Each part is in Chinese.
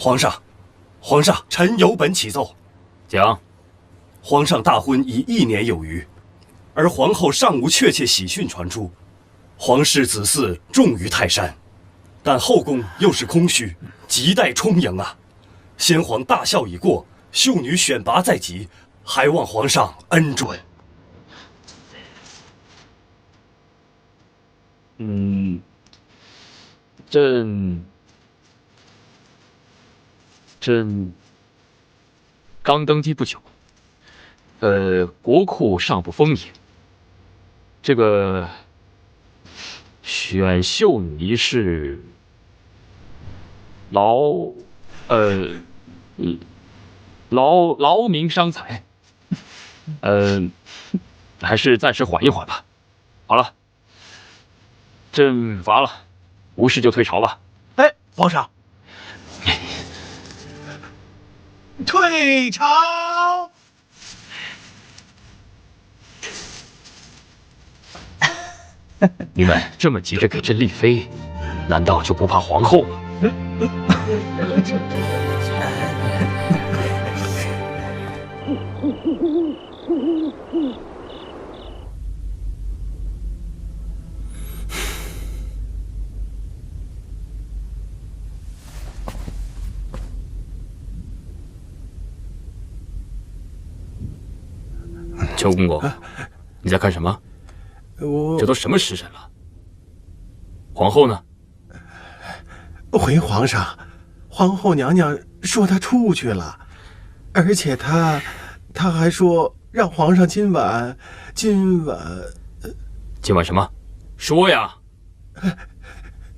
皇上，臣有本启奏。讲。皇上大婚已1年有余，而皇后尚无确切喜讯传出。皇室子嗣重于泰山，但后宫又是空虚，亟待充盈啊！先皇大孝已过，秀女选拔在即，还望皇上恩准。朕刚登基不久，国库尚不丰盈。这个选秀女一事，劳民伤财，还是暂时缓一缓吧。好了，朕乏了，无事就退朝吧。哎，皇上，退朝。你们这么急着给朕立妃，难道就不怕皇后吗？邱公公，你在看什么？这都什么时辰了？皇后呢？回皇上，皇后娘娘说她出去了，而且她还说让皇上今晚什么？说呀！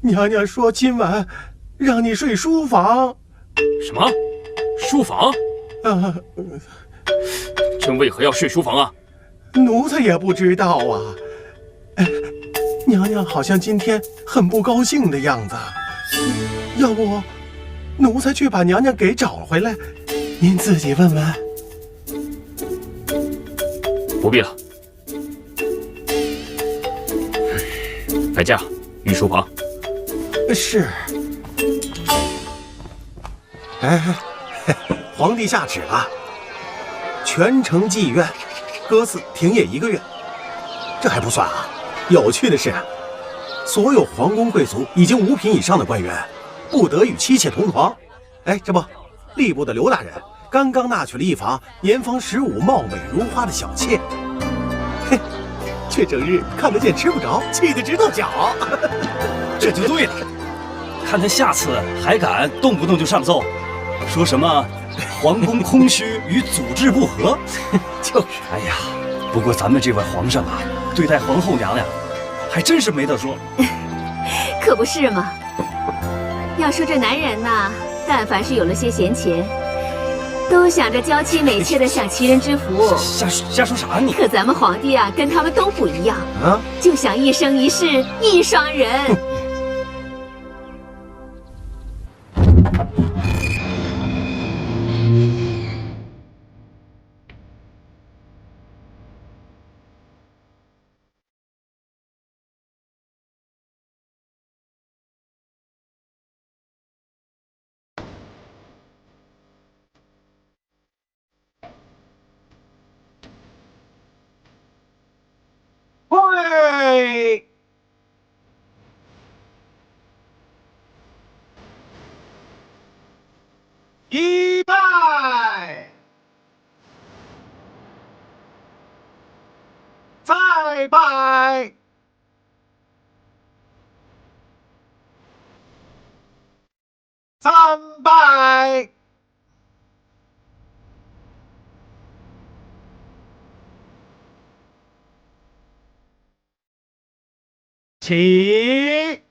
娘娘说今晚让你睡书房。什么？书房？朕为何要睡书房啊？奴才也不知道啊。娘娘好像今天很不高兴的样子，要不奴才去把娘娘给找回来，您自己问问。不必了。摆驾，御书房。是。皇帝下旨了，全城妓院各自停业1个月。这还不算啊，有趣的是，所有皇宫贵族已经5品以上的官员，不得与妻妾同床。这不，吏部的刘大人刚刚纳娶了一房年方15、貌美如花的小妾，却整日看得见吃不着，气得直跺脚。这就对了，看他下次还敢动不动就上奏，说什么皇宫空虚与祖制不合。就是，哎呀，不过咱们这位皇上啊，对待皇后娘娘还真是没得说。可不是嘛。要说这男人呐，但凡是有了些闲钱，都想着娇妻美妾的享其人之福。瞎说啥你？可咱们皇帝啊，跟他们都不一样啊，就想一生一世一双人。喂，一拜，再拜，三拜。起！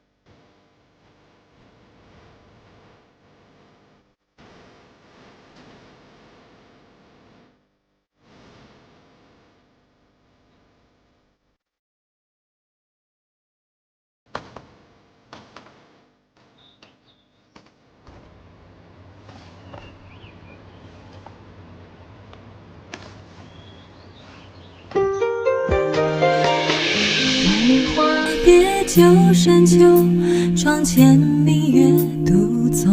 别旧深秋，窗前明月独坐。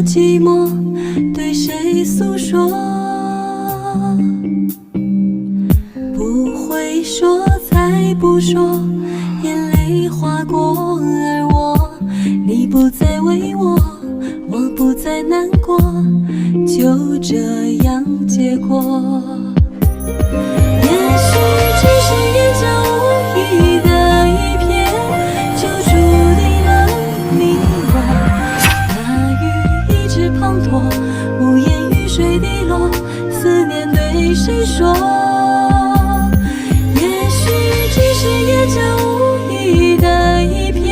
寂寞对谁诉说？不会说，才不说，眼泪划过，而你不再为我，我不再难过，就这样结果。也许只是眼角无意的一瞥，就注定了你我。大雨一直滂沱，无言雨水滴落，思念对谁说？也许只是眼角无意的一瞥，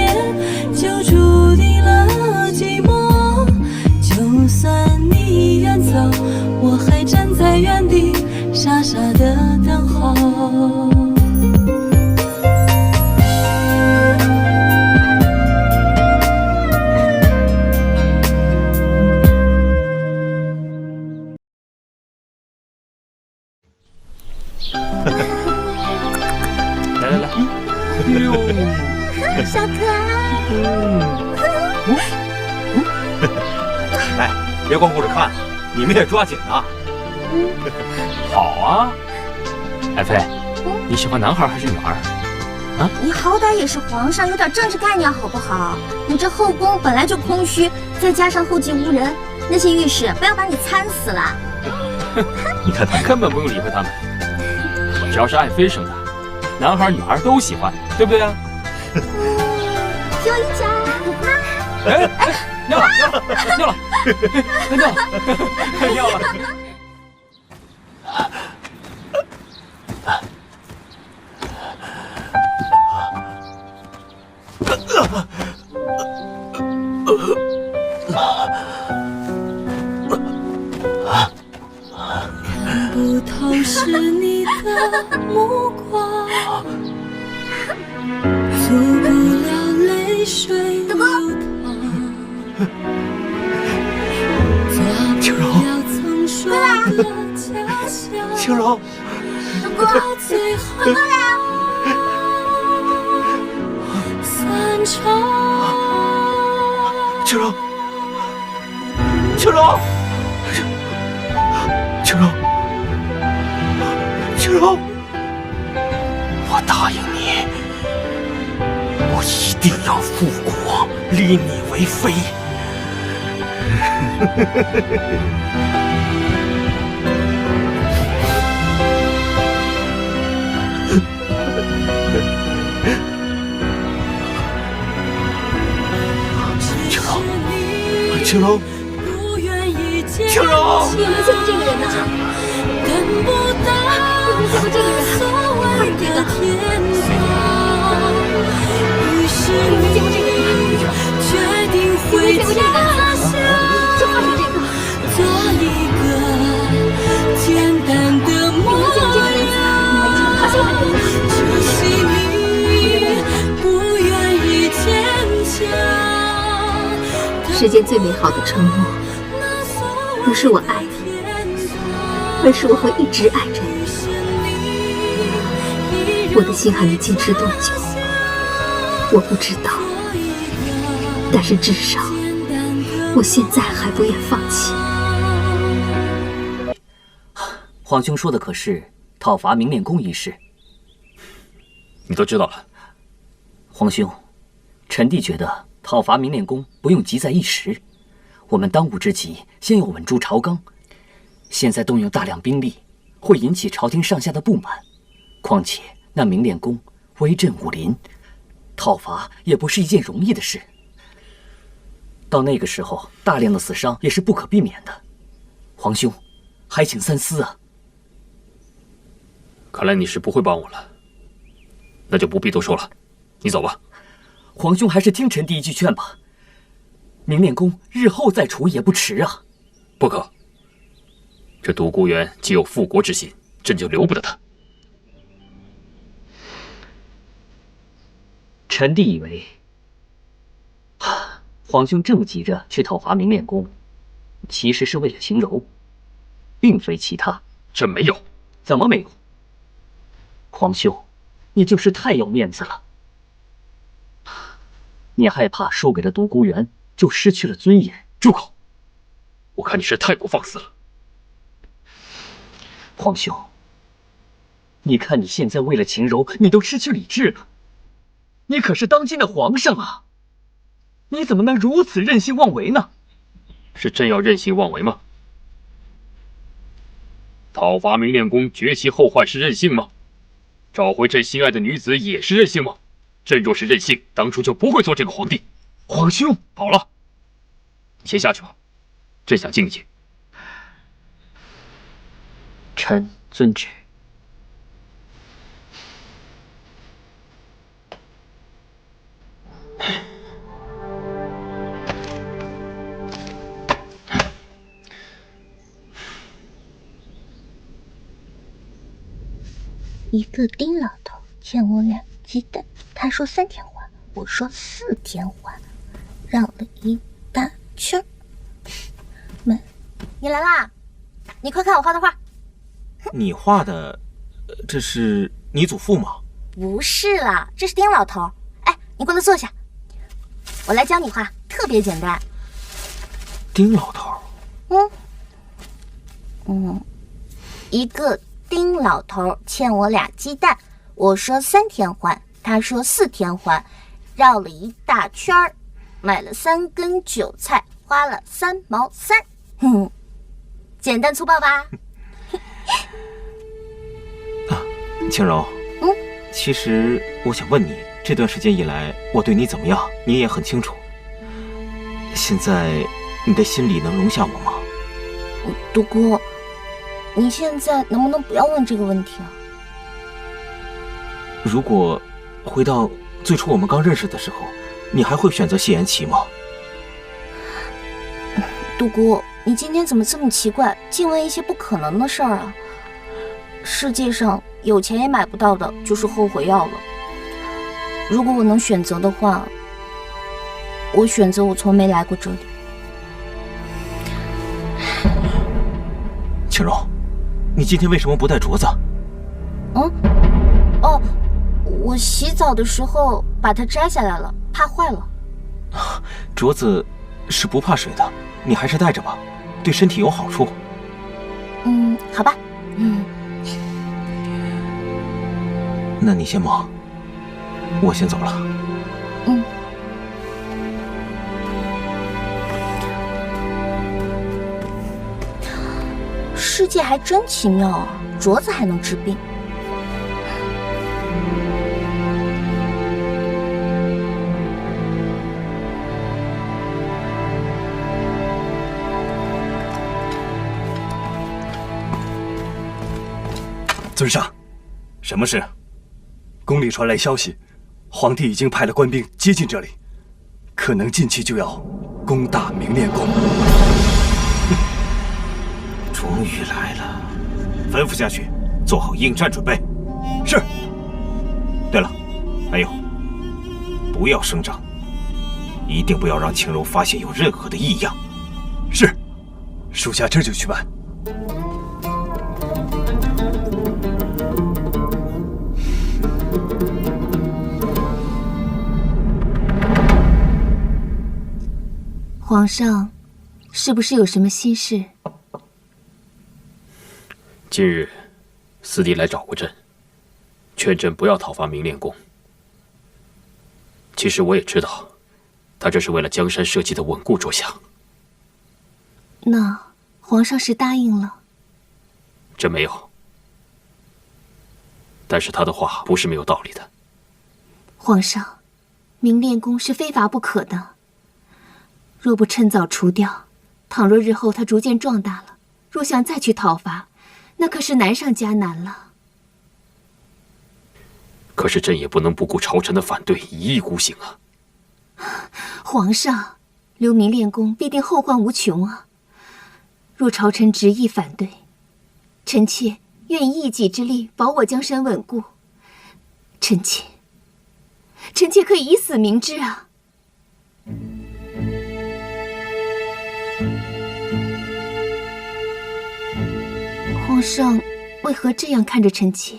就注定了寂寞。就算你远走，我还站在原地，傻傻的等候。来来来，哟，小可爱。哎，别光顾着看，你们也抓紧啊！好啊。爱妃，你喜欢男孩还是女孩？啊？你好歹也是皇上，有点政治概念好不好？你这后宫本来就空虚，再加上后继无人，那些御史不要把你参死了。你看他根本不用理会他们，只要是爱妃生的，男孩女孩都喜欢，对不对啊？听我一讲。哎，尿了，尿了，尿了，尿了。看不透是你的目光，阻不了泪水流淌，抓不了曾说的家乡。青柔，到最后散场。青柔，青柔，青柔，青柔，我答应你，我一定要复国，立你为妃。青柔，青柔，你没见过这个人呢？你没见过这个人，快点这个。你没见过这个人，你没见过这个男子，就怕是这个。简单的模样，好像很多。可惜你不愿意坚强。世间最美好的承诺，不是我爱你，而是我会一直爱着你。我的心还能坚持多久，我不知道，但是至少我现在还不愿放弃。皇兄说的可是讨伐明练宫一事？你都知道了。皇兄，臣弟觉得讨伐明练宫不用急在一时，我们当务之急先要稳住朝纲。现在动用大量兵力，会引起朝廷上下的不满。况且那明练宫威震武林，讨伐也不是一件容易的事。到那个时候，大量的死伤也是不可避免的。皇兄，还请三思啊！看来你是不会帮我了，那就不必多说了，你走吧。皇兄还是听臣弟一句劝吧，明练宫日后再除也不迟啊。不可，这独孤元既有复国之心，朕就留不得他。臣弟以为，皇兄这么急着去讨伐明练宫，其实是为了秦柔，并非其他。朕没有。怎么没有？皇兄，你就是太有面子了。你害怕输给了独孤元，就失去了尊严。住口！我看你是太过放肆了。皇兄，你看你现在为了秦柔，你都失去理智了。你可是当今的皇上啊，你怎么能如此任性妄为呢？是真要任性妄为吗？讨伐明炼宫绝其后患是任性吗？找回朕心爱的女子也是任性吗？朕若是任性，当初就不会做这个皇帝。皇兄，好了，你先下去吧，朕想静一静。臣遵旨。一个丁老头欠我2鸡蛋，他说3天还，我说4天还，绕了一大圈。你来啦！你快看我画的画。你画的，这是你祖父吗？不是啦，这是丁老头。哎，你过来坐下，我来教你画，特别简单。丁老头。一个丁老头欠我2鸡蛋，我说3天还，他说4天还，绕了一大圈儿，买了3根韭菜，花了3毛3。简单粗暴吧？青柔，其实我想问你，这段时间以来我对你怎么样，你也很清楚。现在你的心里能容下我吗？独孤，你现在能不能不要问这个问题啊？如果回到最初我们刚认识的时候，你还会选择谢言齐吗？独孤，你今天怎么这么奇怪，净问一些不可能的事儿啊？世界上有钱也买不到的就是后悔药了。如果我能选择的话，我选择我从没来过这里。青柔，你今天为什么不戴镯子？我洗澡的时候把它摘下来了，怕坏了。镯子是不怕水的，你还是戴着吧，对身体有好处。好吧。那你先忙，我先走了。世界还真奇妙啊，镯子还能治病。尊上，什么事？宫里传来消息，皇帝已经派了官兵接近这里，可能近期就要攻打明炼宫。终于来了，吩咐下去，做好应战准备。是。对了，还有，不要声张，一定不要让青柔发现有任何的异样。是，属下这就去办。皇上，是不是有什么心事？近日，四弟来找过朕，劝朕不要讨伐明炼宫。其实我也知道，他这是为了江山社稷的稳固着想。那皇上是答应了？朕没有，但是他的话不是没有道理的。皇上，明炼宫是非伐不可的。若不趁早除掉，倘若日后他逐渐壮大了，若想再去讨伐，那可是难上加难了。可是朕也不能不顾朝臣的反对，一意孤行啊！皇上，留明炼宫必定后患无穷啊！若朝臣执意反对，臣妾愿以一己之力保我江山稳固。臣妾可以以死明志啊！皇上为何这样看着臣妾？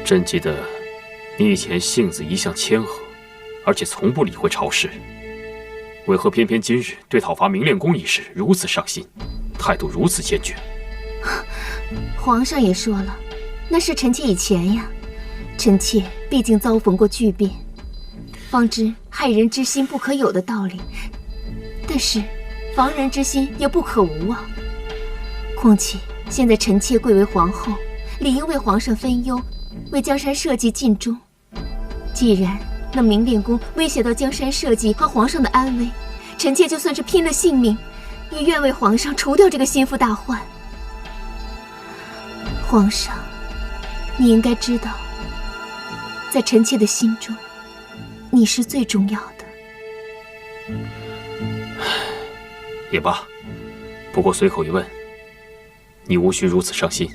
朕记得，你以前性子一向谦和，而且从不理会朝事。为何偏偏今日对讨伐明炼宫一事如此上心，态度如此坚决？皇上也说了，那是臣妾以前呀。臣妾毕竟遭逢过巨变，方知害人之心不可有的道理，但是防人之心也不可无啊。况且现在臣妾贵为皇后，理应为皇上分忧，为江山社稷尽忠。既然那明炼宫威胁到江山社稷和皇上的安危，臣妾就算是拼了性命，也愿为皇上除掉这个心腹大患。皇上，你应该知道，在臣妾的心中，你是最重要的。也罢，不过随口一问，你无需如此伤心。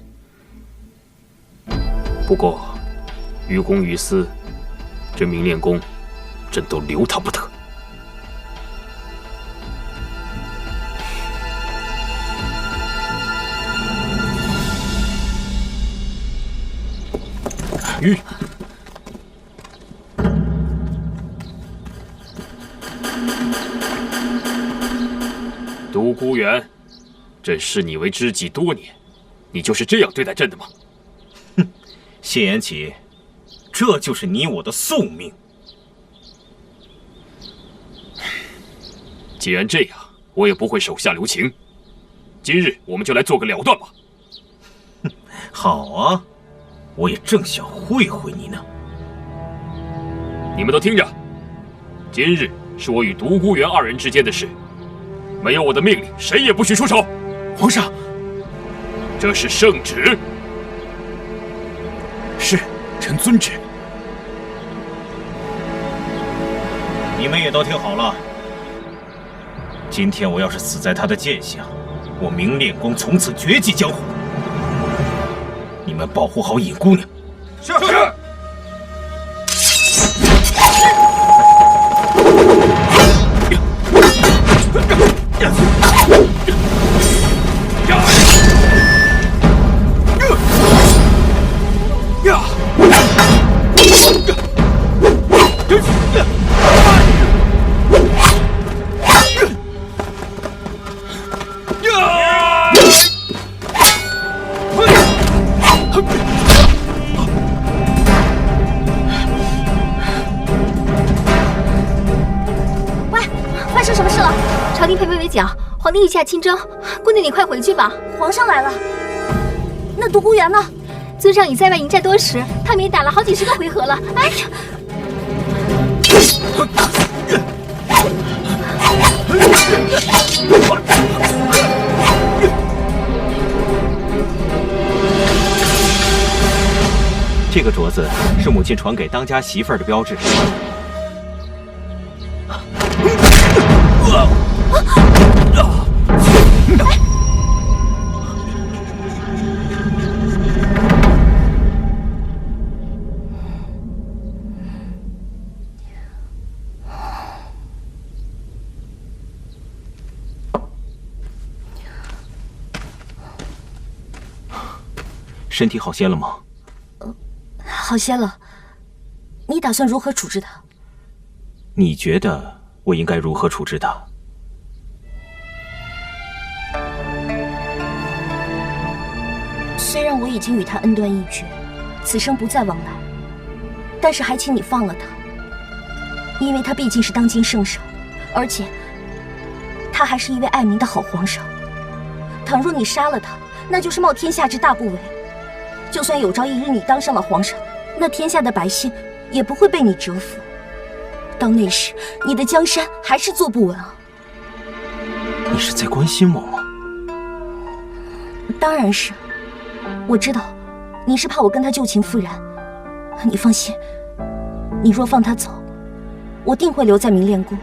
不过，于公于私，这明炼宫，朕都留他不得。玉，独孤远，朕视你为知己多年，你就是这样对待朕的吗？哼，谢延启，这就是你我的宿命。既然这样，我也不会手下留情。今日我们就来做个了断吧。哼，好啊，我也正想会会你呢。你们都听着，今日是我与独孤远二人之间的事，没有我的命令，谁也不许出手。皇上，这是圣旨。是，臣遵旨。你们也都听好了，今天我要是死在他的剑下，我明炼宫从此绝迹江湖。你们保护好尹姑娘。是。发生什么事了？朝廷陪陪围剿，皇帝御驾亲征，姑娘你快回去吧。皇上来了，那独孤远呢？尊上已在外迎战多时，他们也打了好几十个回合了。哎呀！这个镯子是母亲传给当家媳妇儿的标志。身体好些了吗？好些了。你打算如何处置他？你觉得我应该如何处置他？虽然我已经与他恩断义绝，此生不再往来，但是还请你放了他，因为他毕竟是当今圣上，而且他还是一位爱民的好皇上。倘若你杀了他，那就是冒天下之大不韪。就算有朝一日你当上了皇上，那天下的百姓也不会被你折服。到那时，你的江山还是坐不稳啊！你是在关心我吗？当然是。我知道，你是怕我跟他旧情复燃。你放心，你若放他走，我定会留在明炼宫，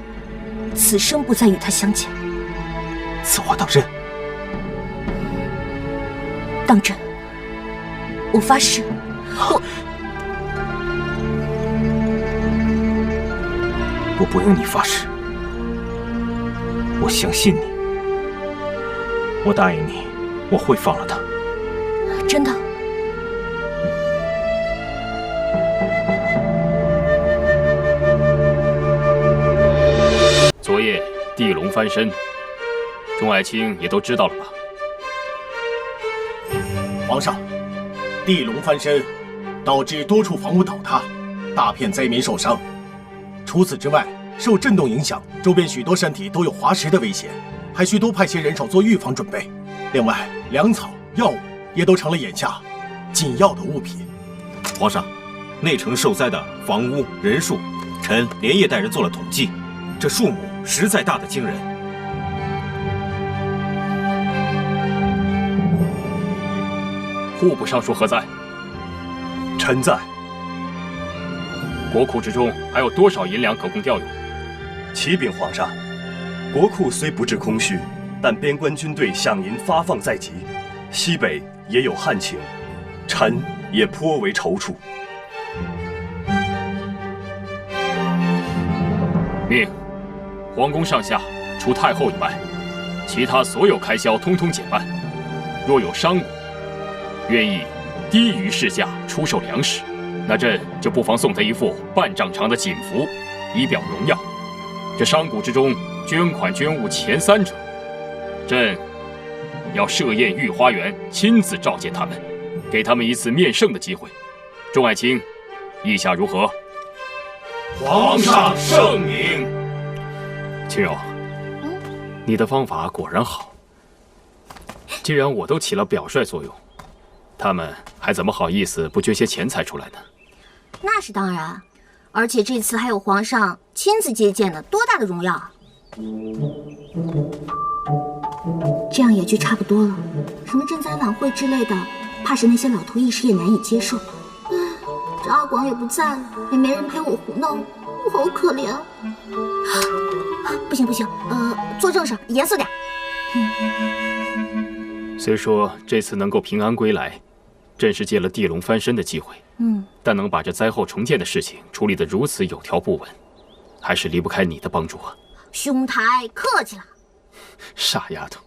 此生不再与他相见。此话当真？当真。我发誓，我不用你发誓，我相信你。我答应你，我会放了他。真的？昨夜地龙翻身，众爱卿也都知道了吧？皇上，地龙翻身，导致多处房屋倒塌，大片灾民受伤。除此之外，受震动影响，周边许多山体都有滑石的危险，还需多派些人手做预防准备。另外，粮草、药物也都成了眼下紧要的物品。皇上，内城受灾的房屋人数，臣连夜带人做了统计，这数目实在大得惊人。户部尚书何在？臣在。国库之中还有多少银两可供调用？启禀皇上，国库虽不至空虚，但边关军队饷银发放在即，西北也有旱情，臣也颇为踌躇。命皇宫上下除太后以外，其他所有开销通通减半。若有商贾愿意低于市价出售粮食，那朕就不妨送他一副半丈长的锦服，以表荣耀。这商贾之中捐款捐物前3者，朕要设宴御花园，亲自召见他们，给他们一次面圣的机会。众爱卿，意下如何？皇上圣明。青柔，你的方法果然好。既然我都起了表率作用，他们还怎么好意思不捐些钱财出来呢？那是当然，而且这次还有皇上亲自接见的，多大的荣耀啊！这样也就差不多了。什么赈灾晚会之类的，怕是那些老头一时也难以接受。唉，这阿广也不在了，也没人陪我胡闹，我好可怜。不行不行，做正事，严肃点。虽说这次能够平安归来，朕是借了地龙翻身的机会，但能把这灾后重建的事情处理得如此有条不紊，还是离不开你的帮助啊。兄台客气了。傻丫头。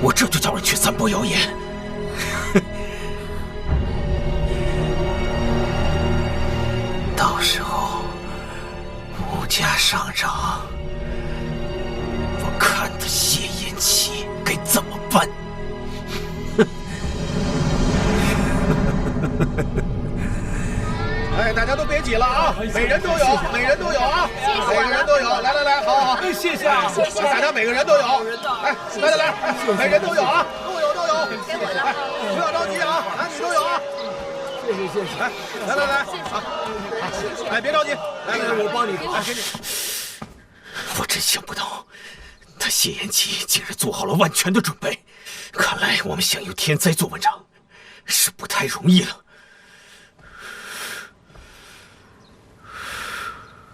我这就叫人去散播谣言。到时候物价上涨，我看他谢延琪该怎么办。哎，大家都别挤了啊！每人都有，每人都有啊！每个人都有，来来来，好好好，谢谢啊！大家每个人都有，哎，来，每人都有啊，都有，给我了，不要着急啊，男女都有啊！谢谢，来，好，哎，别着急，来，我帮你，来，给你。我真想不到，他谢延琪竟然做好了万全的准备，看来我们想用天灾做文章，是不太容易了。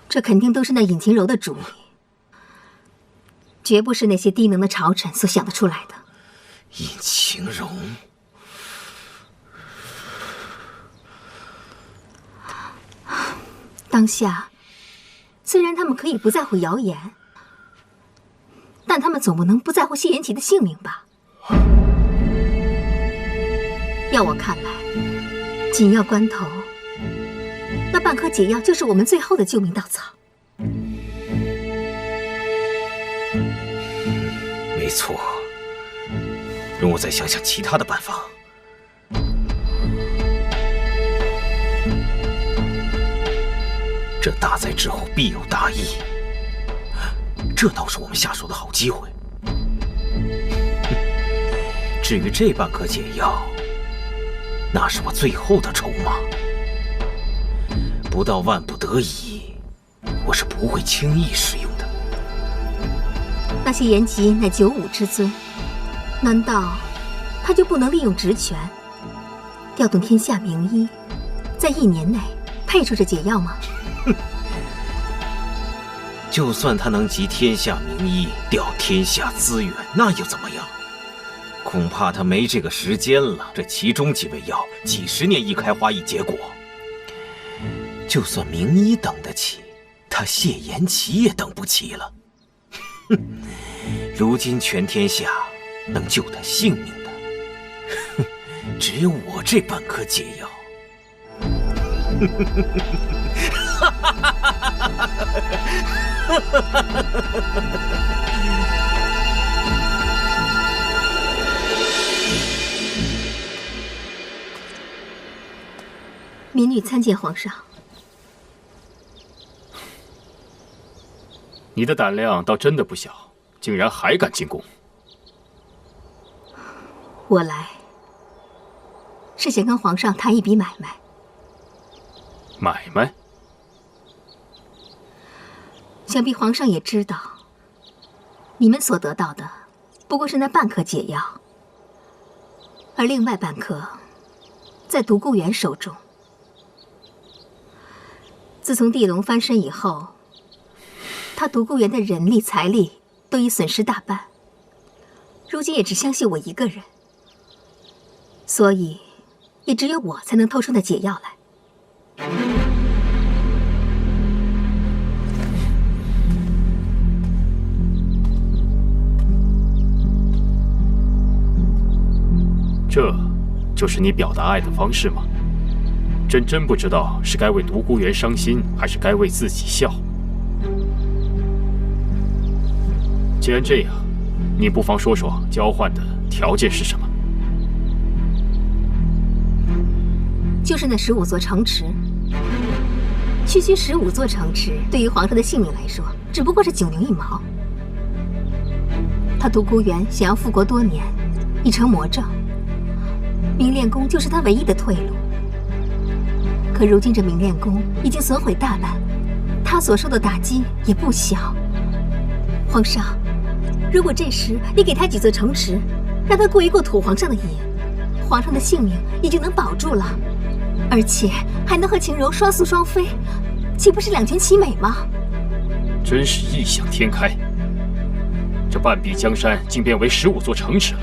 这肯定都是那尹晴柔的主意，绝不是那些低能的朝臣所想得出来的。尹晴柔，当下，虽然他们可以不在乎谣言，但他们总不能不在乎谢延琪的性命吧？要我看来，紧要关头，那半颗解药就是我们最后的救命稻草。没错，容我再想想其他的办法。这大灾之后必有大益，这倒是我们下手的好机会。至于这半颗解药，那是我最后的筹码，不到万不得已，我是不会轻易使用的。那些延吉乃九五之尊，难道他就不能利用职权，调动天下名医，在1年内配出这解药吗？就算他能集天下名医，调天下资源，那又怎么样？恐怕他没这个时间了。这其中几味药，几十年一开花一结果。就算名医等得起，他谢延琪也等不起了。哼，如今全天下能救他性命的，哼，只有我这半颗解药。民女参见皇上。你的胆量倒真的不小，竟然还敢进宫。我来是想跟皇上谈一笔买卖。买卖？想必皇上也知道，你们所得到的不过是那半颗解药，而另外半颗在独孤远手中。自从地龙翻身以后，他独孤园的人力财力都已损失大半，如今也只相信我一个人，所以也只有我才能偷出那解药来。这就是你表达爱的方式吗？真不知道是该为独孤园伤心，还是该为自己笑。既然这样，你不妨说说交换的条件是什么？就是那15座城池。区区15座城池，对于皇上的性命来说，只不过是9牛1毛。他独孤园想要复国多年，已成魔怔，明炼宫就是他唯一的退路。可如今这明炼宫已经损毁大半，他所受的打击也不小。皇上，如果这时你给他几座城池，让他过一过土皇上的瘾，皇上的性命也就能保住了，而且还能和晴柔双宿双飞，岂不是两全其美吗？真是异想天开，这半壁江山竟变为15座城池了。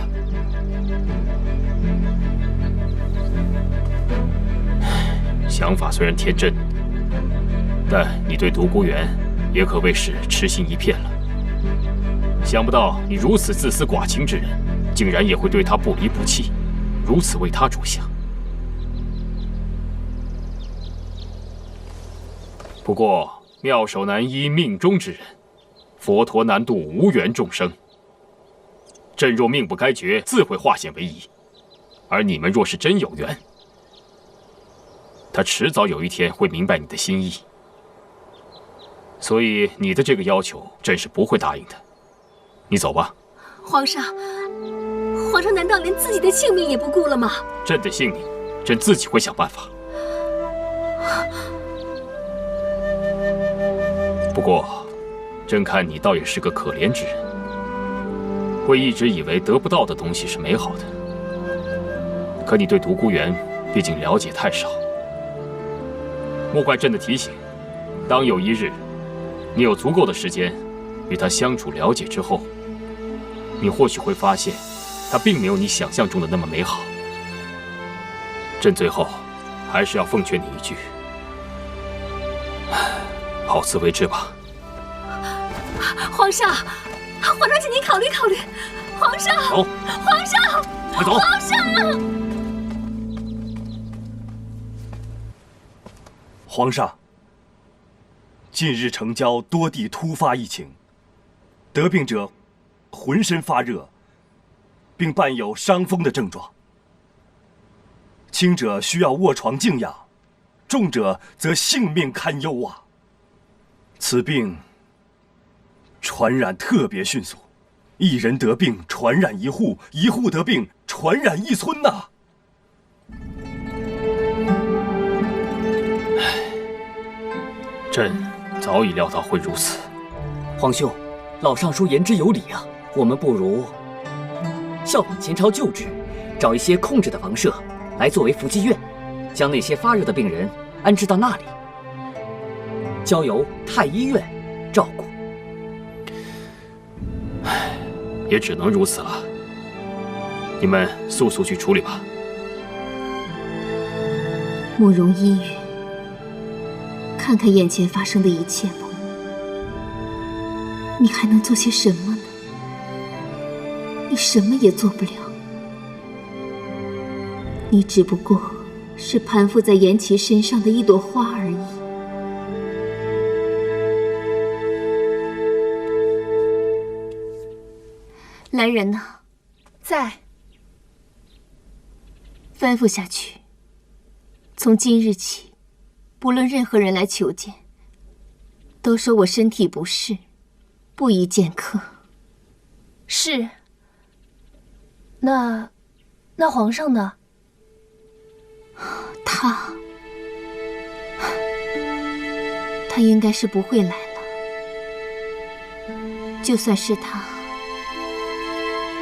想法虽然天真，但你对独孤园也可谓是痴心一片了。想不到你如此自私寡情之人，竟然也会对他不离不弃，如此为他着想。不过妙手难医命中之人，佛陀难渡无缘众生。朕若命不该绝，自会化险为夷；而你们若是真有缘，他迟早有一天会明白你的心意。所以你的这个要求，朕是不会答应的。你走吧。皇上，皇上难道连自己的性命也不顾了吗？朕的性命，朕自己会想办法。不过，朕看你倒也是个可怜之人，会一直以为得不到的东西是美好的。可你对独孤园毕竟了解太少。莫怪朕的提醒，当有一日你有足够的时间与他相处了解之后，你或许会发现，他并没有你想象中的那么美好。朕最后还是要奉劝你一句：好自为之吧。皇上，皇上，请您考虑考虑。皇上，走，皇上，快走！皇上，皇上，近日城郊多地突发疫情，得病者浑身发热，并伴有伤风的症状。轻者需要卧床静养，重者则性命堪忧啊！此病传染特别迅速，一人得病传染一户，一户得病传染一村呐！朕早已料到会如此。皇兄，老尚书言之有理啊，我们不如效仿前朝旧制，找一些空置的房舍来作为伏击院，将那些发热的病人安置到那里，交由太医院照顾。也只能如此了。你们速速去处理吧。慕容依雨，看看眼前发生的一切吧，你还能做些什么呢？你什么也做不了，你只不过是攀附在颜齐身上的一朵花而已。来人呐，在。吩咐下去，从今日起，不论任何人来求见，都说我身体不适，不宜见客。是。那皇上呢？他应该是不会来了。就算是他，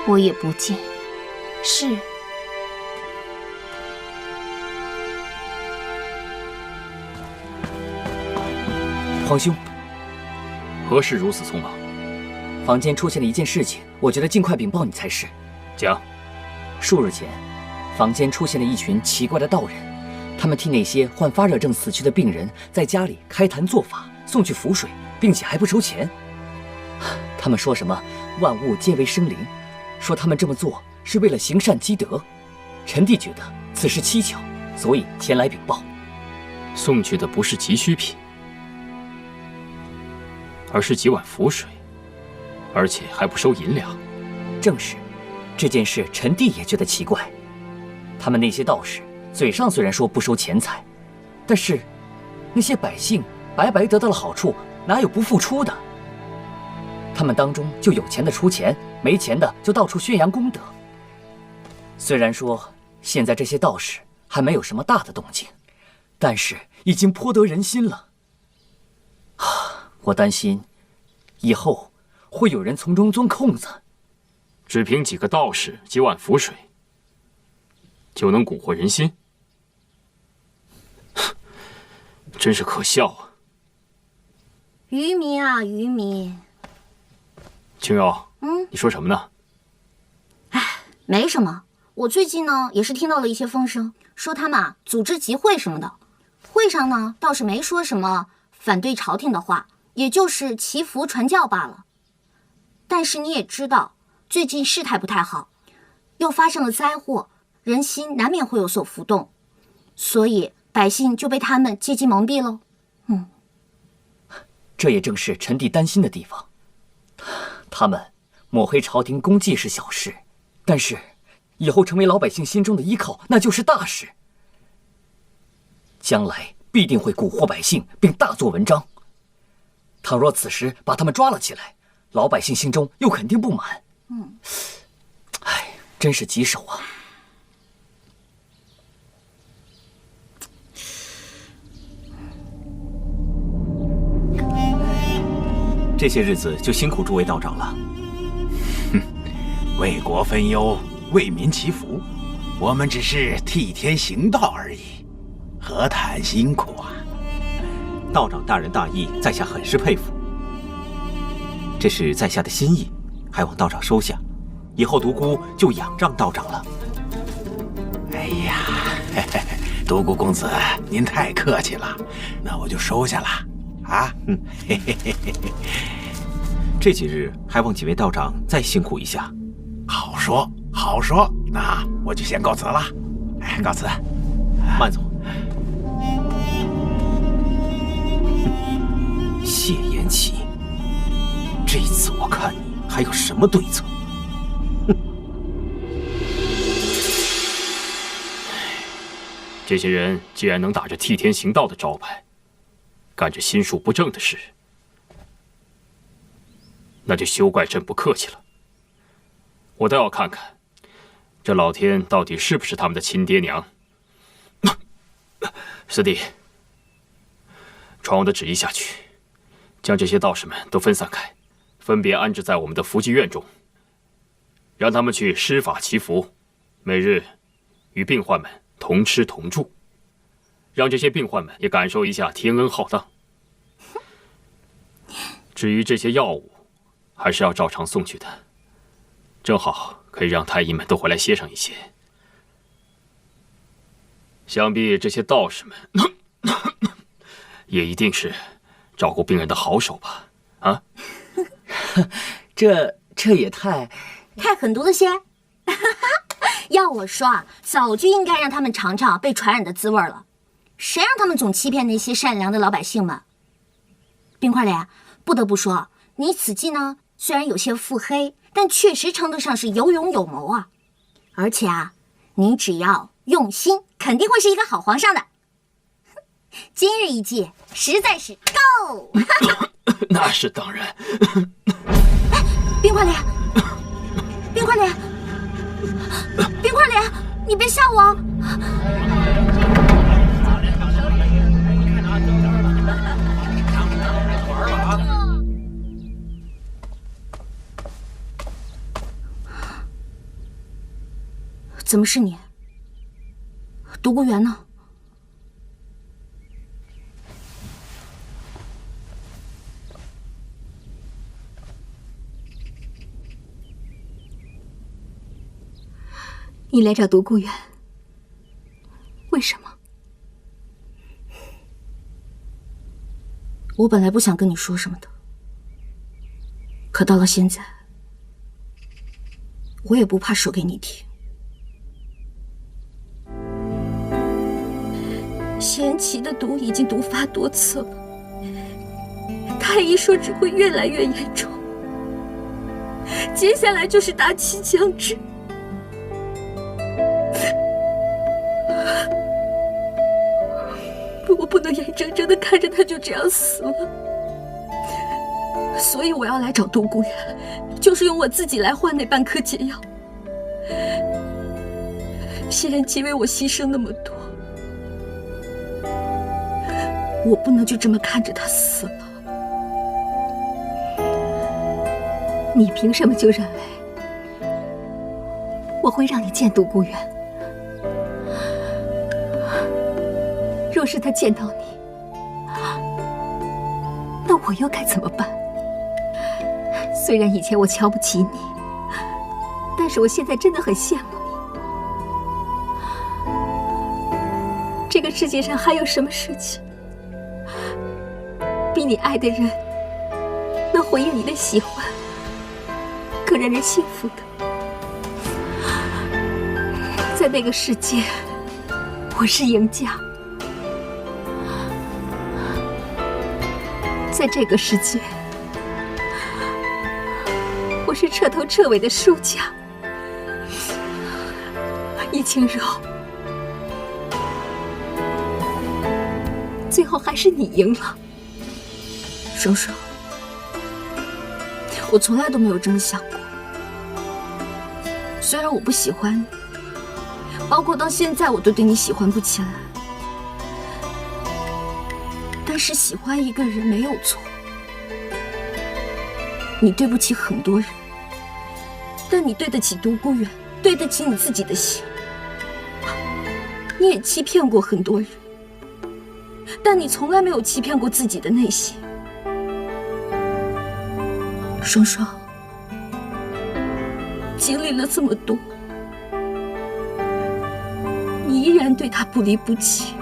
我也不见。是。皇兄，何事如此匆忙？坊间出现了一件事情，我觉得尽快禀报你才是。讲。数日前，坊间出现了一群奇怪的道人，他们替那些患发热症死去的病人在家里开坛做法，送去符水，并且还不收钱。他们说什么万物皆为生灵，说他们这么做是为了行善积德。臣弟觉得此事蹊跷，所以前来禀报。送去的不是急需品，而是几碗符水，而且还不收银两。正是，这件事臣弟也觉得奇怪。他们那些道士嘴上虽然说不收钱财，但是那些百姓白白得到了好处，哪有不付出的？他们当中就有钱的出钱，没钱的就到处宣扬功德。虽然说现在这些道士还没有什么大的动静，但是已经颇得人心了。我担心以后会有人从中钻空子。只凭几个道士几碗符水，就能蛊惑人心？真是可笑啊！愚民啊，愚民！青瑶，你说什么呢？没什么。我最近呢也是听到了一些风声，说他们组织集会什么的，会上呢倒是没说什么反对朝廷的话，也就是祈福传教罢了。但是你也知道，最近事态不太好，又发生了灾祸，人心难免会有所浮动，所以百姓就被他们借机蒙蔽喽。这也正是臣弟担心的地方。他们抹黑朝廷功绩是小事，但是以后成为老百姓心中的依靠，那就是大事。将来必定会蛊惑百姓，并大做文章。倘若此时把他们抓了起来，老百姓心中又肯定不满。真是棘手啊！这些日子就辛苦诸位道长了。为国分忧，为民祈福，我们只是替天行道而已，何谈辛苦啊？道长大仁大义，在下很是佩服。这是在下的心意，还望道长收下，以后独孤就仰仗道长了。哎呀，独孤公子，您太客气了，那我就收下了。啊，这几日还望几位道长再辛苦一下。好说好说，那我就先告辞了。哎，告辞。慢走。谢延启，这次我看你还有什么对策？这些人既然能打着替天行道的招牌，干着心术不正的事，那就休怪朕不客气了。我倒要看看，这老天到底是不是他们的亲爹娘。师弟，传我的旨意下去，将这些道士们都分散开，分别安置在我们的福济院中，让他们去施法祈福，每日与病患们同吃同住，让这些病患们也感受一下天恩浩荡。至于这些药物，还是要照常送去的，正好可以让太医们都回来歇上一些。想必这些道士们也一定是照顾病人的好手吧？啊？这也太狠毒的些。要我说啊，早就应该让他们尝尝被传染的滋味了。谁让他们总欺骗那些善良的老百姓们？冰块脸，不得不说，你此计呢，虽然有些腹黑，但确实称得上是有勇有谋啊。而且啊，你只要用心，肯定会是一个好皇上的。今日一计，实在是够！那是当然。冰块脸，冰块脸，冰块脸，你别吓我！怎么是你？独孤园呢？你来找独孤园，为什么？我本来不想跟你说什么的，可到了现在，我也不怕说给你听。贤齐的毒已经毒发多次了，太医说只会越来越严重，接下来就是大器将至。我不能眼睁睁的看着他就这样死了，所以我要来找独孤园，就是用我自己来换那半颗解药。贤齐为我牺牲那么多，我不能就这么看着他死了。你凭什么就认为我会让你见独孤园？若是他见到你，那我又该怎么办？虽然以前我瞧不起你，但是我现在真的很羡慕你。这个世界上还有什么事情比你爱的人能回应你的喜欢更让人幸福的？在那个世界，我是赢家；在这个世界，我是彻头彻尾的输家。易清柔，最后还是你赢了。收手，我从来都没有这么想过。虽然我不喜欢你，包括到现在我都对你喜欢不起来，但是喜欢一个人没有错。你对不起很多人，但你对得起独孤园，对得起你自己的心。你也欺骗过很多人，但你从来没有欺骗过自己的内心。双双，经历了这么多，你依然对他不离不弃，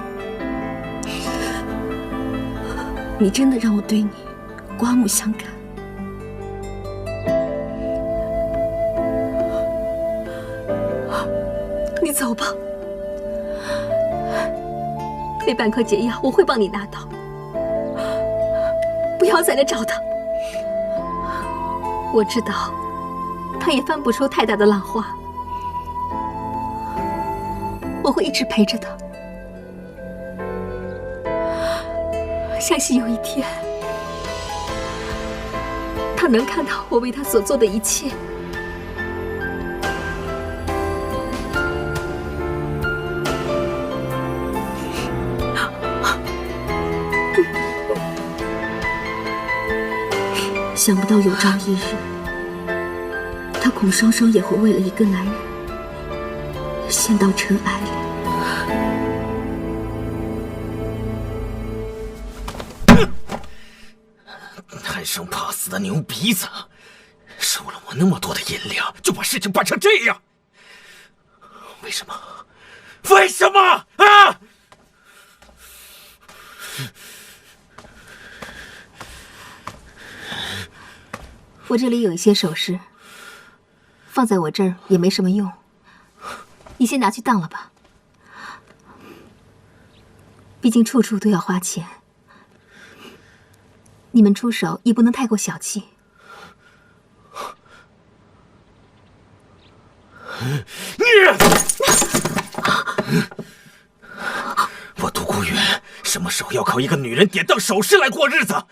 你真的让我对你刮目相看。你走吧，那半颗解药我会帮你拿到，不要再来找他。我知道，他也翻不出太大的浪花，我会一直陪着他。相信有一天，他能看到我为他所做的一切。想不到有朝一日，他恐双双也会为了一个男人陷到尘埃里。贪生怕死的牛鼻子，收了我那么多的银两，就把事情办成这样，为什么？为什么啊？我这里有一些首饰，放在我这儿也没什么用，你先拿去当了吧。毕竟处处都要花钱，你们出手也不能太过小气。我独孤远什么时候要靠一个女人典当首饰来过日子啊？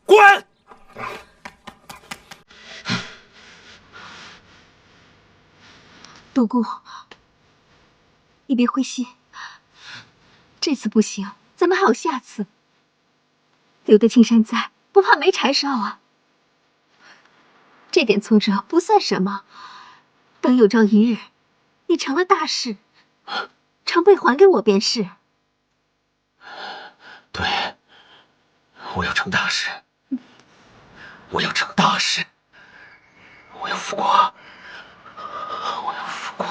滚！独孤，你别灰心，这次不行，咱们还有下次。留得青山在，不怕没柴烧啊。这点挫折不算什么，等有朝一日你成了大事，常备还给我便是。对，我要成大事，我要成大事，我要复国，我要复国。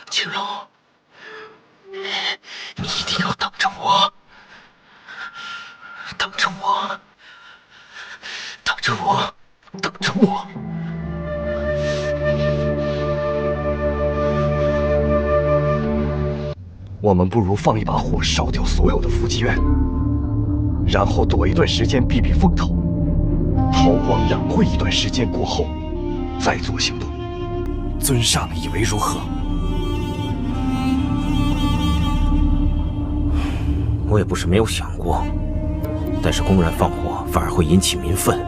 青柔，你一定要等着我，等着我，等着我，等着我。我们不如放一把火，烧掉所有的伏击院，然后躲一段时间避避风头，韬光养晦一段时间过后，再做行动。尊上以为如何？我也不是没有想过，但是公然放火反而会引起民愤，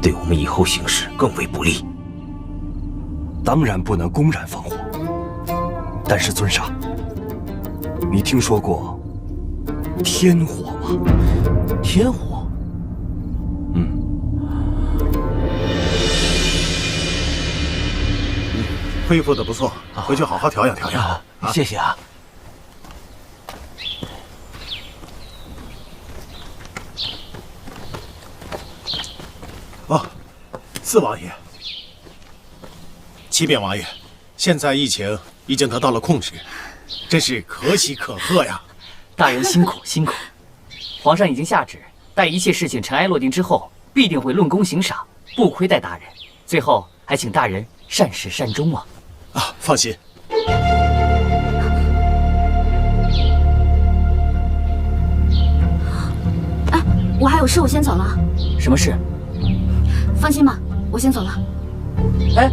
对我们以后行事更为不利。当然不能公然放火，但是尊上，你听说过天火吗？天火？恢复的不错，回去好好调养调养。谢谢啊。哦，四王爷，启禀王爷，现在疫情已经得到了控制，真是可喜可贺呀！大人辛苦辛苦，皇上已经下旨，待一切事情尘埃落定之后，必定会论功行赏，不亏待大人。最后还请大人善始善终啊！啊，放心。哎，我还有事，我先走了。什么事？放心吧，我先走了。哎。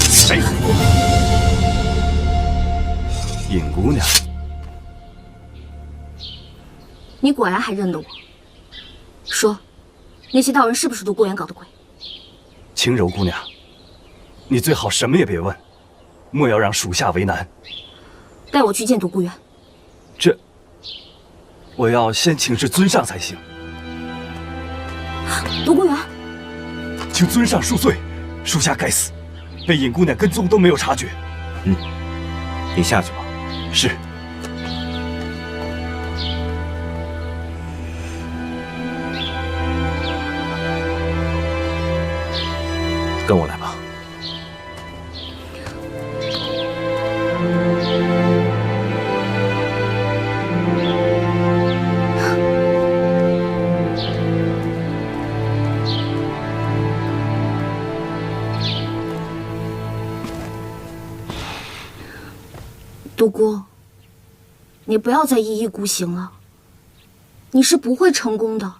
谁？尹姑娘。你果然还认得我。说，那些道人是不是独孤远搞的鬼？轻柔姑娘，你最好什么也别问，莫要让属下为难。带我去见独孤远。我要先请示尊上才行。独孤远，请尊上恕罪，属下该死，被尹姑娘跟踪都没有察觉。你下去吧。是。跟我来吧。独孤，你不要再一意孤行了，你是不会成功的。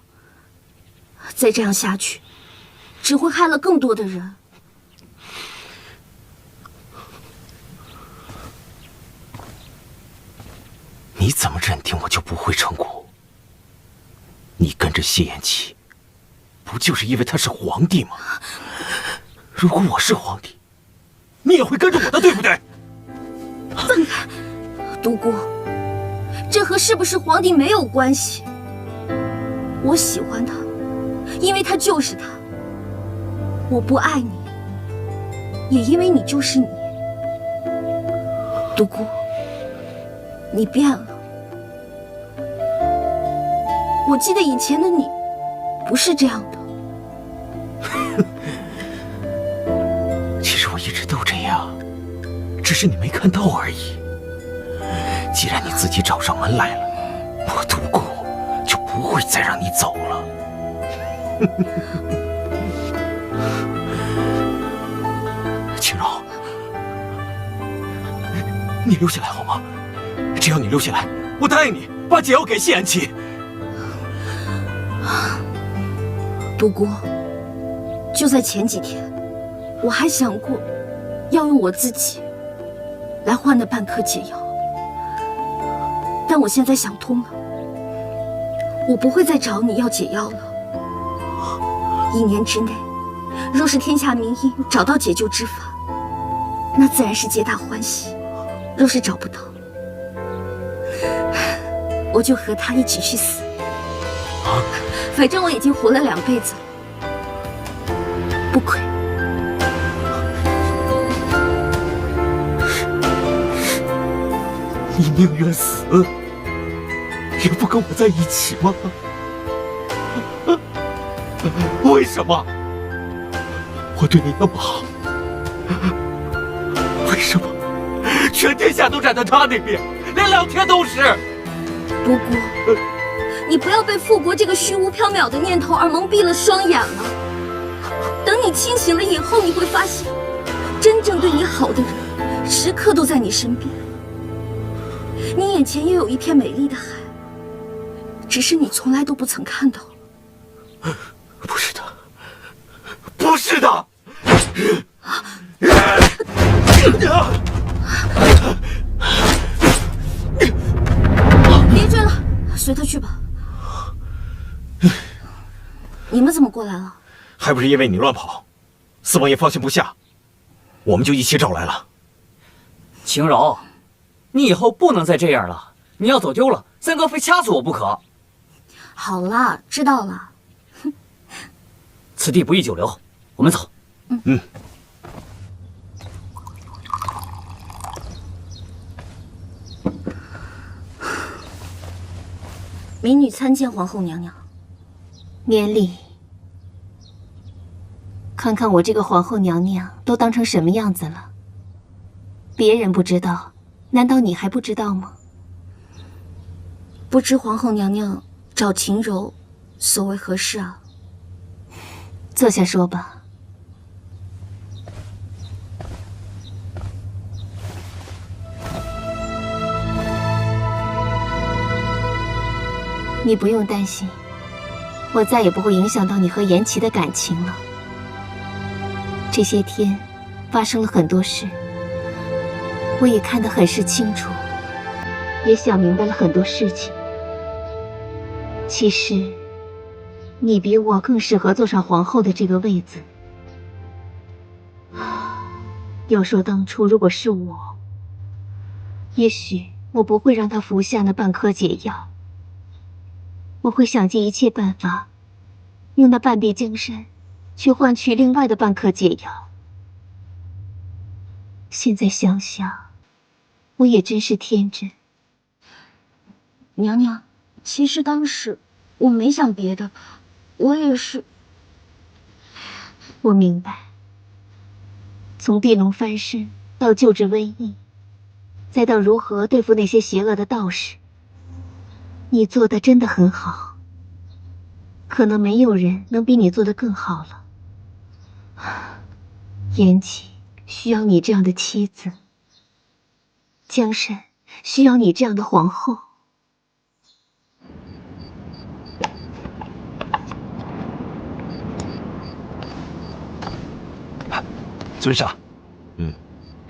再这样下去，只会害了更多的人。你怎么认定我就不会成功？你跟着谢延琪，不就是因为他是皇帝吗？如果我是皇帝，你也会跟着我的，对不对？独孤，这和是不是皇帝没有关系。我喜欢他，因为他就是他。我不爱你，也因为你就是你。独孤，你变了。我记得以前的你不是这样的。其实我一直都这样，只是你没看到而已。既然你自己找上门来了，我独孤就不会再让你走了。青柔，你留下来好吗？只要你留下来，我答应你把解药给谢安琪。独孤，就在前几天，我还想过要用我自己来换那半颗解药，但我现在想通了，我不会再找你要解药了。1年之内，若是天下名医找到解救之法，那自然是皆大欢喜；若是找不到，我就和他一起去死。反正我已经活了2辈子了，不亏。你宁愿死，也不跟我在一起吗？为什么？我对你那么好，为什么全天下都站在他那边，连老天都是？独孤，你不要被复国这个虚无缥缈的念头而蒙蔽了双眼了。等你清醒了以后，你会发现，真正对你好的人，时刻都在你身边。你眼前也有一片美丽的海，只是你从来都不曾看到。不是的，不是的！别追了，随他去吧。你们怎么过来了？还不是因为你乱跑，四王爷放心不下，我们就一起找来了。晴柔，你以后不能再这样了，你要走丢了，三哥非掐死我不可。好了，知道了。此地不宜久留，我们走。民女参见皇后娘娘。免礼。看看我这个皇后娘娘都当成什么样子了。别人不知道，难道你还不知道吗？不知皇后娘娘找秦柔所为何事啊？坐下说吧。你不用担心，我再也不会影响到你和颜齐的感情了。这些天发生了很多事，我也看得很是清楚，也想明白了很多事情。其实，你比我更适合坐上皇后的这个位子。要说当初如果是我，也许我不会让她服下那半颗解药。我会想尽一切办法，用那半壁江山去换取另外的半颗解药。现在想想，我也真是天真。娘娘，其实当时我没想别的，我也是。我明白，从地龙翻身到救治瘟疫，再到如何对付那些邪恶的道士，你做的真的很好。可能没有人能比你做得更好了。延启需要你这样的妻子，江山需要你这样的皇后。尊上，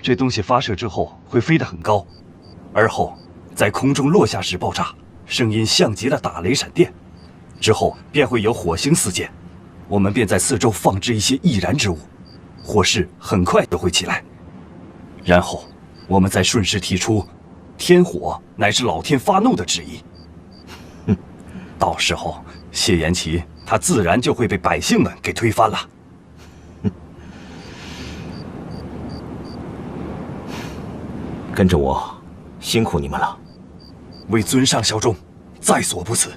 这东西发射之后会飞得很高，而后在空中落下时爆炸，声音像极了打雷闪电，之后便会有火星四溅，我们便在四周放置一些易燃之物，火势很快就会起来。然后我们再顺势提出，天火乃是老天发怒的旨意。到时候谢延齐他自然就会被百姓们给推翻了。跟着我，辛苦你们了。为尊上效忠，在所不辞。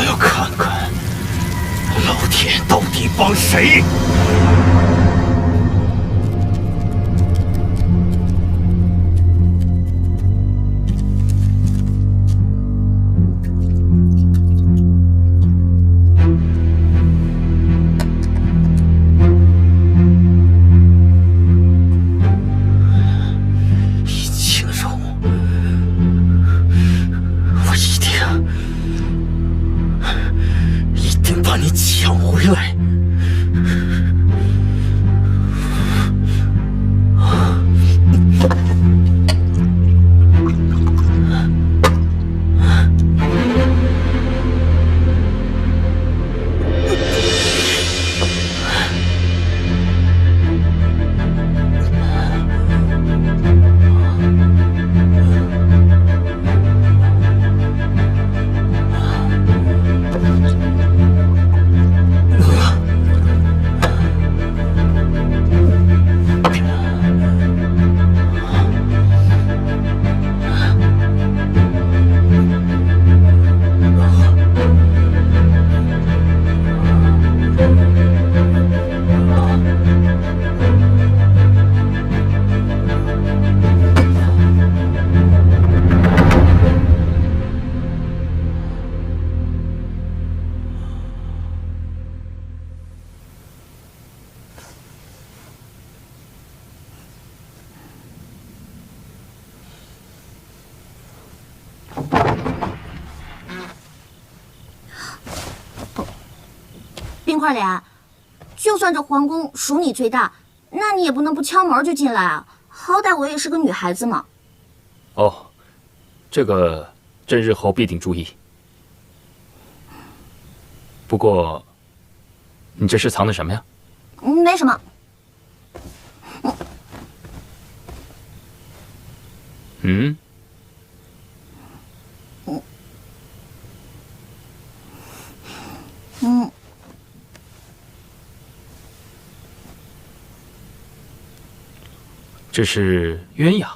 我要看看老天到底帮谁！冰块脸，就算这皇宫属你最大，那你也不能不敲门就进来啊！好歹我也是个女孩子嘛。哦，这个朕日后必定注意。不过，你这是藏的什么呀？没什么。嗯？这是鸳鸯。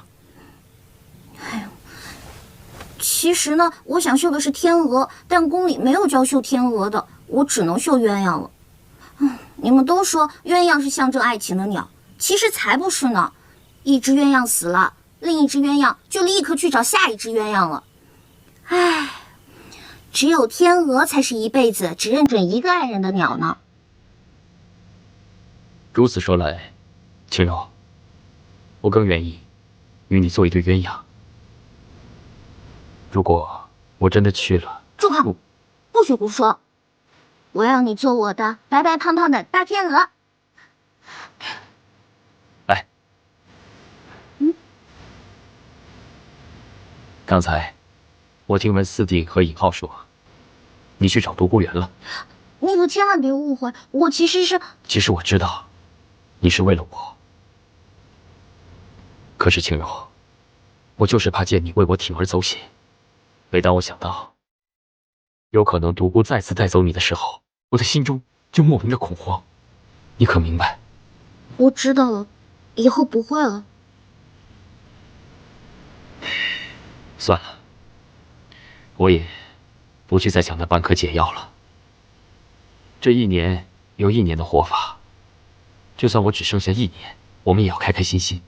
其实呢，我想绣的是天鹅，但宫里没有教绣天鹅的，我只能绣鸳鸯了。你们都说鸳鸯是象征爱情的鸟，其实才不是呢。一只鸳鸯死了，另一只鸳鸯就立刻去找下一只鸳鸯了。唉，只有天鹅才是一辈子只认准一个爱人的鸟呢。如此说来，青柔，我更愿意与你做一对鸳鸯。如果我真的去了，住口！不许胡说！我要你做我的白白胖胖的大天鹅。来，刚才我听闻四弟和尹浩说，你去找独孤园了。你可千万别误会，我其实我知道，你是为了我。可是青柔，我就是怕见你为我铤而走险。每当我想到有可能独孤再次带走你的时候，我的心中就莫名的恐慌。你可明白？我知道了，以后不会了。算了，我也不去再想那半颗解药了。这一年有一年的活法，就算我只剩下1年，我们也要开开心心。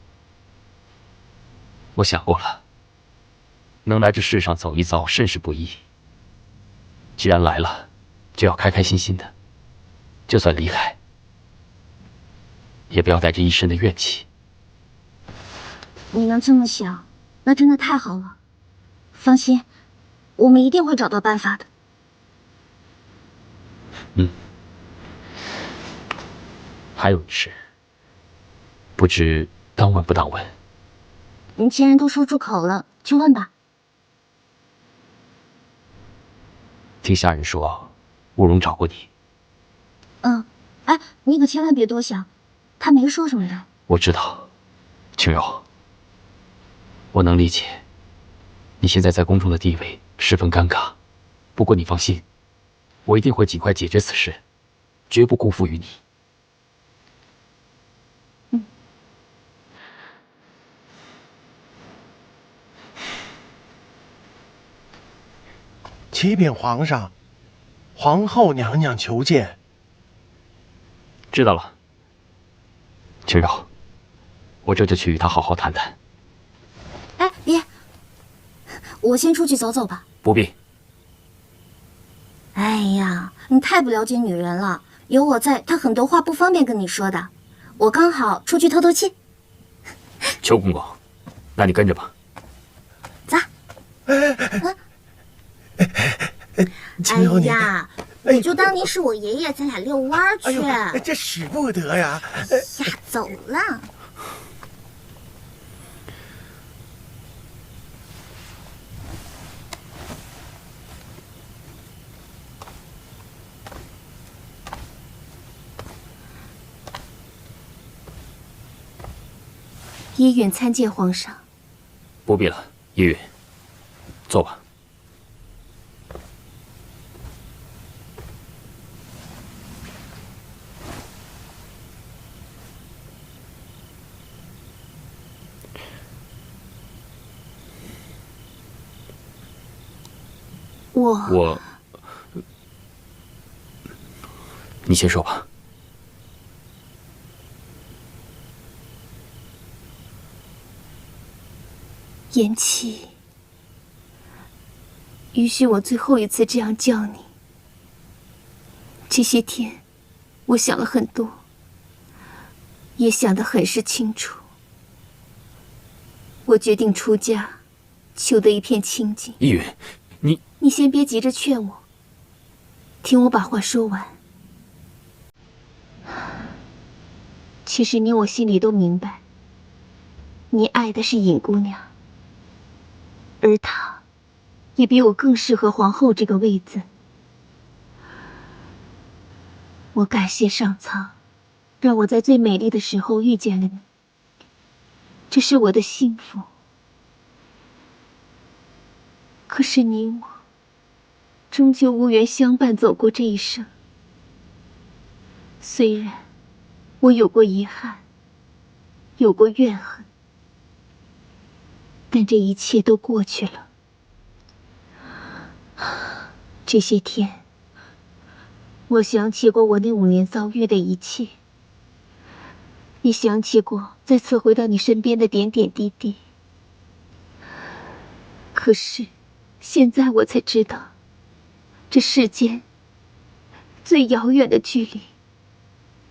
我想过了，能来这世上走一遭，甚是不易。既然来了，就要开开心心的，就算离开，也不要带着一身的怨气。你能这么想，那真的太好了。放心，我们一定会找到办法的。还有一事，不知当问不当问？你既然都说出口了，就问吧。听下人说，慕容找过你。哎，你可千万别多想，他没说什么的。我知道，青柔，我能理解，你现在在宫中的地位十分尴尬。不过你放心，我一定会尽快解决此事，绝不辜负于你。启禀皇上，皇后娘娘求见。知道了，青柔，我这就去与她好好谈谈。哎，别，我先出去走走吧。不必。哎呀，你太不了解女人了，有我在，她很多话不方便跟你说的。我刚好出去透透气。邱公公，那你跟着吧。走。哎呀，我就当您是我爷爷，咱俩遛弯去。哎呦，这使不得呀！呀，走了。依允参见皇上。不必了，依允，坐吧。你先说吧。言七，允许我最后一次这样叫你。这些天，我想了很多，也想得很是清楚。我决定出家，求得一片清净。依允，你先别急着劝我，听我把话说完。其实你我心里都明白，你爱的是尹姑娘，而她也比我更适合皇后这个位子。我感谢上苍，让我在最美丽的时候遇见了你，这是我的幸福。可是你我终究无缘相伴走过这一生。虽然我有过遗憾，有过怨恨，但这一切都过去了。这些天，我想起过我那5年遭遇的一切，也想起过再次回到你身边的点点滴滴。可是，现在我才知道，这世间最遥远的距离，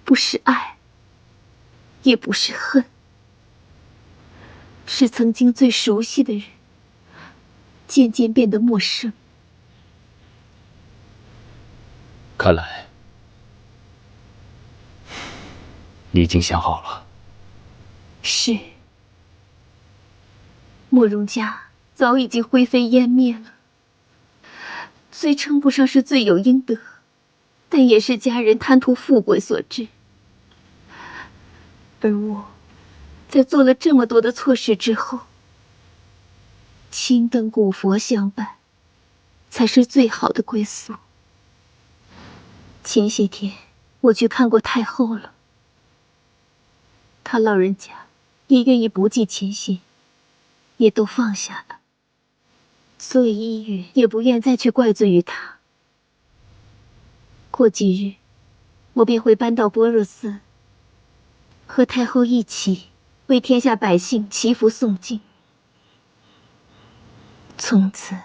不是爱，也不是恨，是曾经最熟悉的人，渐渐变得陌生。看来你已经想好了。是，慕容家早已经灰飞烟灭了，虽称不上是罪有应得，但也是家人贪图富贵所致。而我，在做了这么多的错事之后，青灯古佛相伴，才是最好的归宿。前些天我去看过太后了，她老人家也愿意不计前嫌，也都放下了，所以依月也不愿再去怪罪于她。过几日，我便会搬到般若寺，和太后一起为天下百姓祈福诵经，从此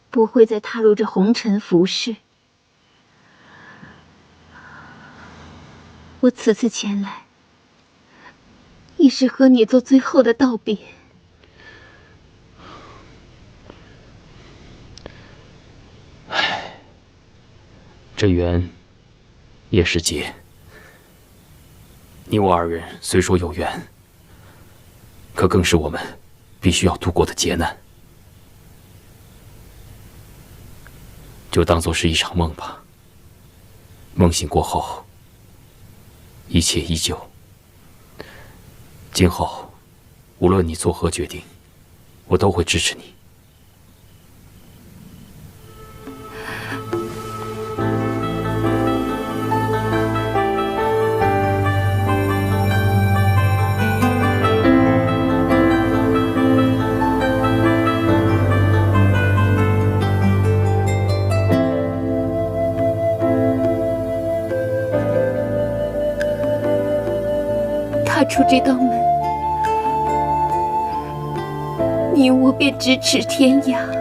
不会再踏入这红尘浮世。我此次前来，亦是和你做最后的道别。这缘也是劫。你我2人虽说有缘，可更是我们必须要度过的劫难。就当作是一场梦吧。梦醒过后，一切依旧。今后，无论你做何决定，我都会支持你。踏出这道门，你我便咫尺天涯。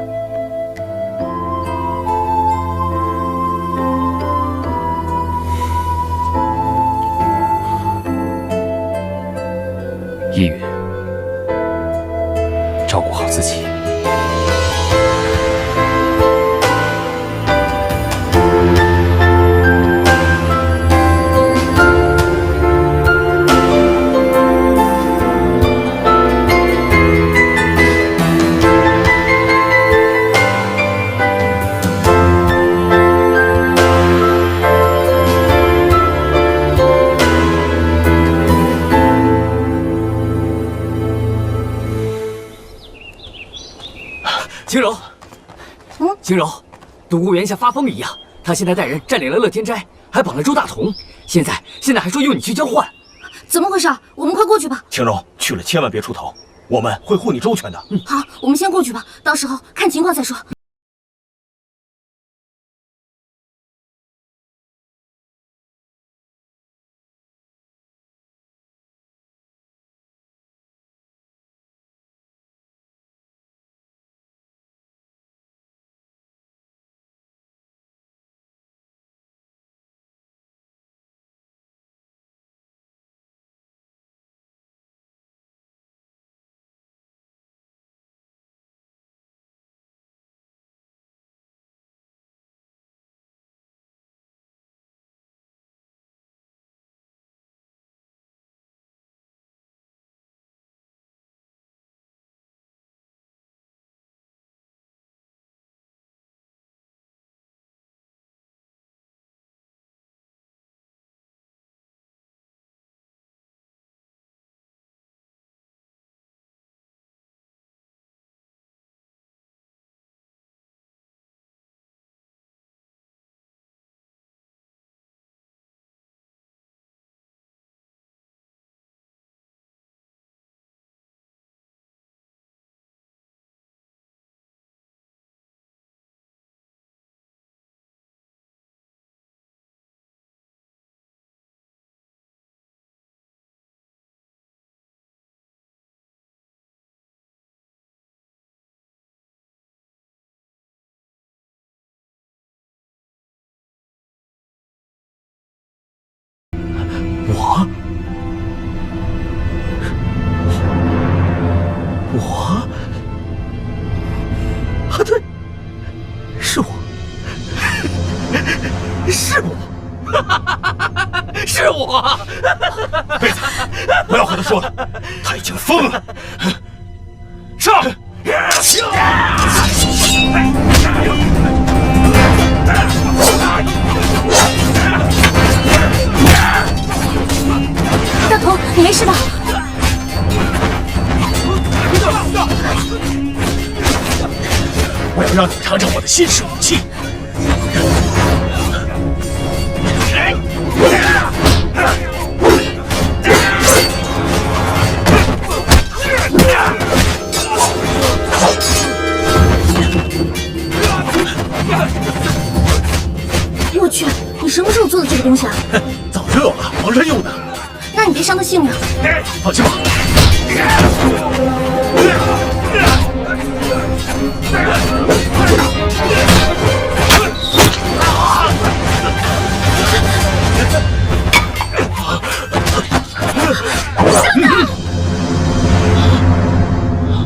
依云，照顾好自己。青柔，青柔，独孤园像发疯一样，他现在带人占领了乐天斋，还绑了周大同，现在还说用你去交换，怎么回事？我们快过去吧。青柔，去了千万别出头，我们会护你周全的。好，我们先过去吧，到时候看情况再说。我啊，对，是我，是我，是我。贝子，不要和他说了，他已经疯了。上！大头，你没事吧？我要让你尝尝我的新式武器。我去，你什么时候做的这个东西啊？早就有了，皇上用的。那你别伤他性命。放心吧。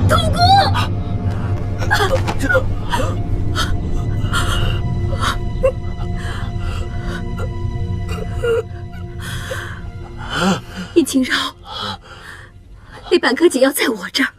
东姑，叶青饶，那半颗解药在我这儿，